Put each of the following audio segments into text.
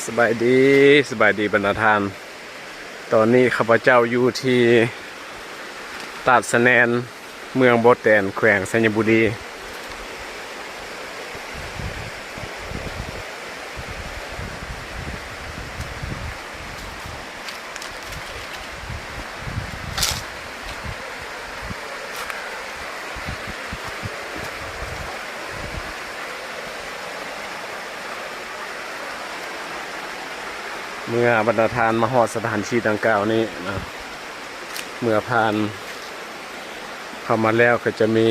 สบายดีสบายดีบรรดาทานตอนนี้ข้าพเจ้าอยู่ที่ตาดสะแนนเมืองโบแตนแขวงสัญบุรีเมื่อบรรดาทานมาฮอดสถานที่ดังกล่าวนี้นะเมื่อผ่านเข้ามาแล้วก็จะมี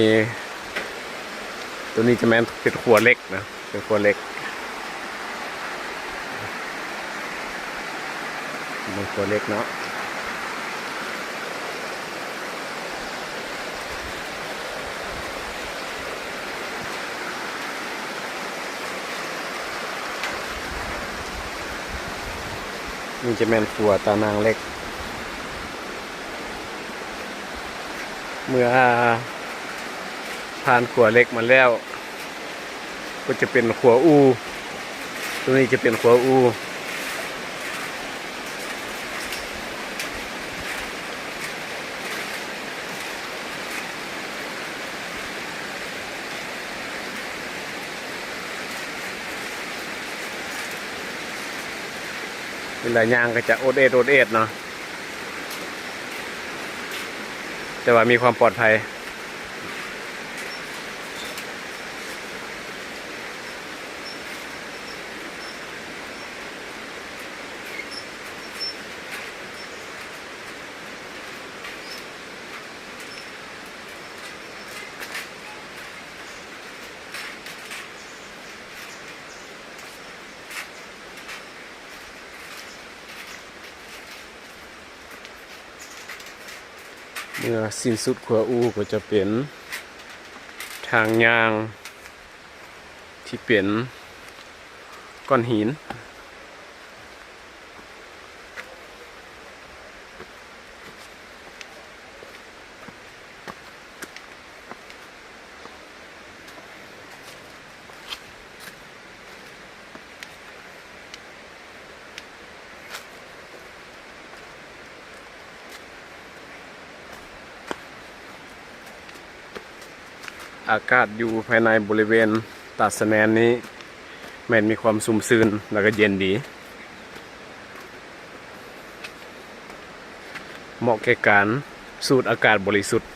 ตัวนี้จะแม่นเป็นครัวเล็กนะเป็นครัวเล็กเป็นครัวเล็กเนาะนี่จะแม่นครัวตานางเล็กเมื่อผ่านครัวเล็กมาแล้วก็จะเป็นครัวอูตัวนี้จะเป็นครัวอูเวลาย่างก็จะโอดเอดโอดเอดเนาะแต่ว่ามีความปลอดภัยเมื่อสิ้นสุดครัวอูก็จะเป็นทางย่างที่เป็นก้อนหินอากาศอยู่ภายในบริเวณตาดสะแนนนี้แม้นมีความชุ่มชื้นแล้วก็เย็นดีเหมาะแก่การสูดอากาศบริสุทธิ์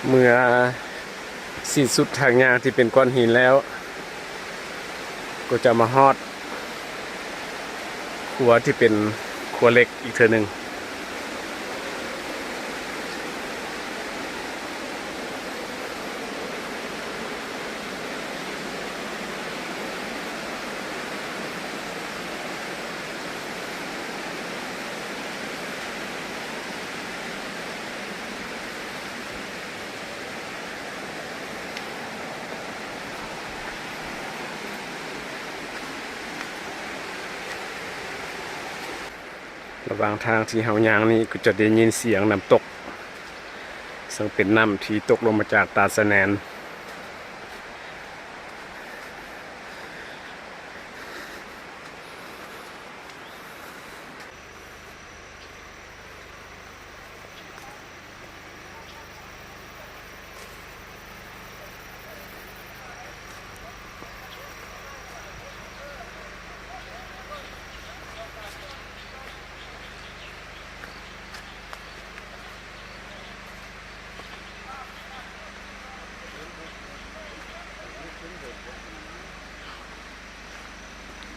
เมื่อสิ้นสุดทางย่างที่เป็นก้อนหินแล้วก็จะมาฮอดครัวที่เป็นครัวเล็กอีกเทื่อหนึ่งระหว่างทางที่เฮาย่างนี่ก็จะได้ยินเสียงน้ำตกซึ่งเป็นน้ำที่ตกลงมาจากตาดสะแนน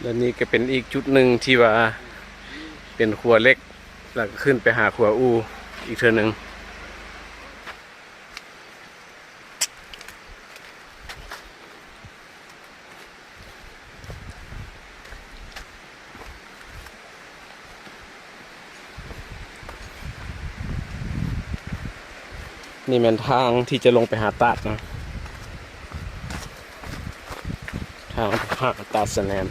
และนี่ก็เป็นอีกจุดหนึ่งที่ว่าเป็นครัวเล็กแล้วก็ขึ้นไปหาครัวอูอีกเทื่อหนึ่งนี่เป็นทางที่จะลงไปหาตาดนะทางหาตาดสแนน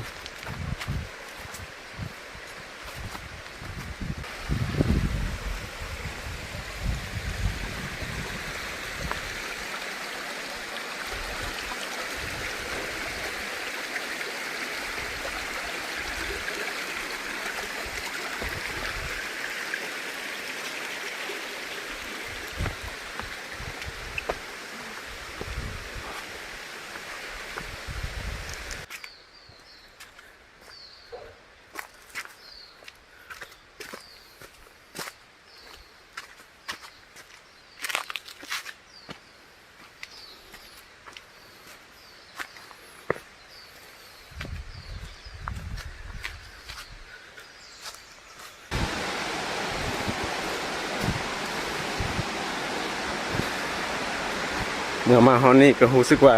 เมื่อมาฮอนนี่ก็รู้สึกว่า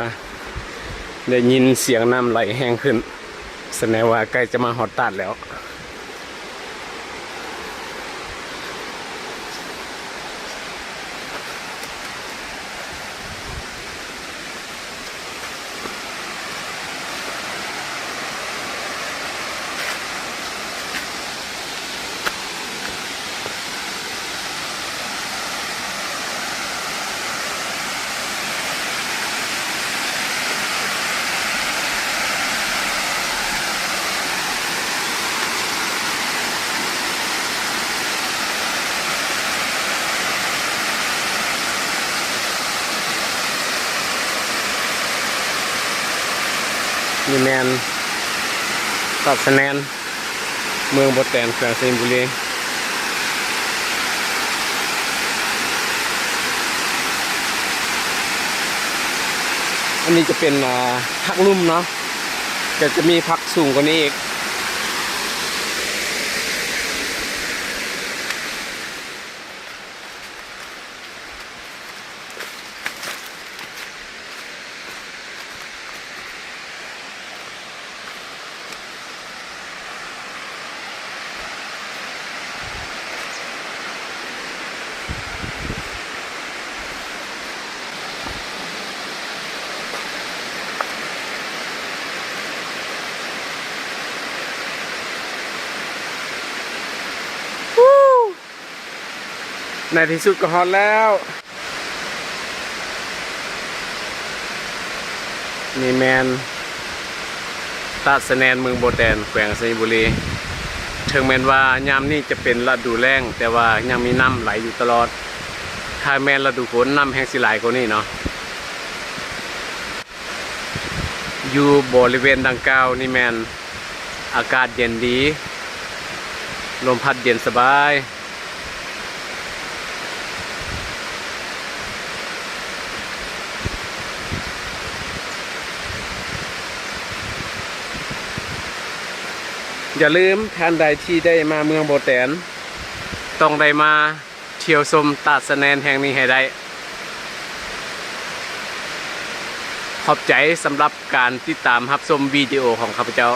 ได้ยินเสียงน้ำไหลแห้งขึ้นแสดงว่าใกล้จะมาฮอดตาดแล้วนี่แมนตาดสแนนเมืองบ่แตนแขวงสิงห์บุรีอันนี้จะเป็นพักลุ่มเนาะจะมีพักสูงกว่านี้อีกในที่สุดก็ฮอตแล้วนี่แมนตาดสแนนเมืองโบแดนแขวงสิงห์บุรีถึงแม้ว่ายามนี้จะเป็นฤดูแล้งแต่ว่ายังมีน้ำไหลอยู่ตลอดถ้าแมนฤดูฝนน้ำแห้งสิไหลกว่านี้เนาะอยู่บริเวณดังกล่าวนี่แมนอากาศเย็นดีลมพัดเย็นสบายอย่าลืมท่านใดที่ได้มาเมืองโบแตนต้องได้มาเที่ยวชมตาดสแนนแห่งนี้ให้ได้ขอบใจสำหรับการติดตามรับชมวิดีโอของข้าพเจ้า